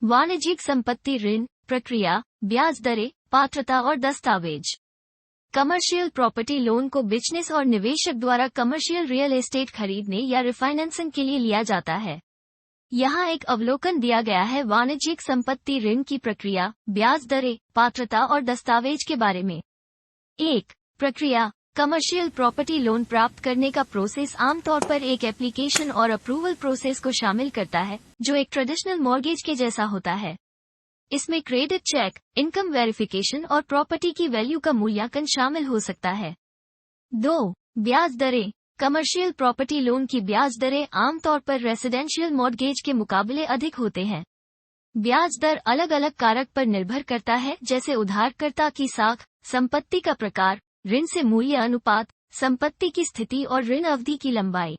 वाणिज्यिक संपत्ति ऋण, प्रक्रिया, ब्याज दरें, पात्रता और दस्तावेज। कमर्शियल प्रॉपर्टी लोन को बिजनेस और निवेशक द्वारा कमर्शियल रियल एस्टेट खरीदने या रिफाइनेंसिंग के लिए लिया जाता है। यहाँ एक अवलोकन दिया गया है वाणिज्यिक संपत्ति ऋण की प्रक्रिया, ब्याज दरें, पात्रता और दस्तावेज के बारे में। 1. प्रक्रिया। कमर्शियल प्रॉपर्टी लोन प्राप्त करने का प्रोसेस आमतौर पर एक एप्लीकेशन और अप्रूवल प्रोसेस को शामिल करता है, जो एक ट्रेडिशनल मॉर्गेज के जैसा होता है। इसमें क्रेडिट चेक, इनकम वेरिफिकेशन और प्रॉपर्टी की वैल्यू का मूल्यांकन शामिल हो सकता है। 2. ब्याज दरें। कमर्शियल प्रॉपर्टी लोन की ब्याज दरें आमतौर पर रेसिडेंशियल मॉर्गेज के मुकाबले अधिक होते हैं। ब्याज दर अलग अलग कारक पर निर्भर करता है, जैसे उधारकर्ता की साख, संपत्ति का प्रकार, ऋण से मूल्य अनुपात, संपत्ति की स्थिति और ऋण अवधि की लंबाई।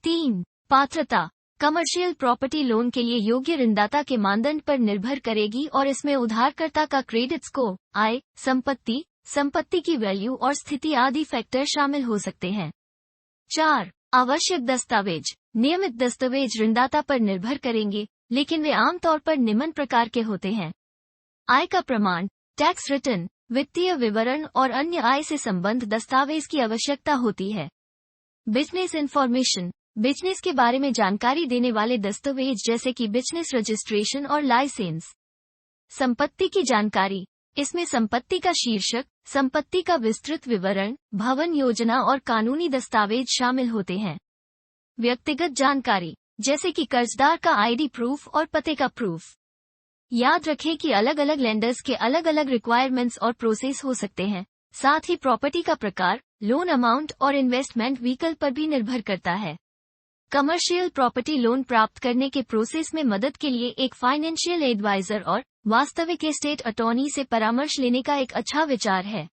3. पात्रता। कमर्शियल प्रॉपर्टी लोन के लिए योग्य ऋणदाता के मानदंड पर निर्भर करेगी और इसमें उधारकर्ता का क्रेडिट स्कोर, आय, संपत्ति की वैल्यू और स्थिति आदि फैक्टर शामिल हो सकते हैं। 4. आवश्यक दस्तावेज। नियमित दस्तावेज ऋणदाता पर निर्भर करेंगे, लेकिन वे आमतौर पर निम्न प्रकार के होते हैं। आय का प्रमाण, टैक्स रिटर्न, वित्तीय विवरण और अन्य आय से संबंध दस्तावेज की आवश्यकता होती है। Business information. बिजनेस के बारे में जानकारी देने वाले दस्तावेज जैसे कि बिजनेस रजिस्ट्रेशन और लाइसेंस। संपत्ति की जानकारी। इसमें संपत्ति का शीर्षक, संपत्ति का विस्तृत विवरण, भवन योजना और कानूनी दस्तावेज शामिल होते हैं। व्यक्तिगत जानकारी, जैसे कि कर्जदार का आईडी प्रूफ और पते का प्रूफ। याद रखें कि अलग अलग लेंडर्स के अलग अलग रिक्वायरमेंट्स और प्रोसेस हो सकते हैं। साथ ही प्रॉपर्टी का प्रकार, लोन अमाउंट और इन्वेस्टमेंट व्हीकल पर भी निर्भर करता है। कमर्शियल प्रॉपर्टी लोन प्राप्त करने के प्रोसेस में मदद के लिए एक फाइनेंशियल एडवाइजर और वास्तविक एस्टेट अटॉर्नी से परामर्श लेने का एक अच्छा विचार है।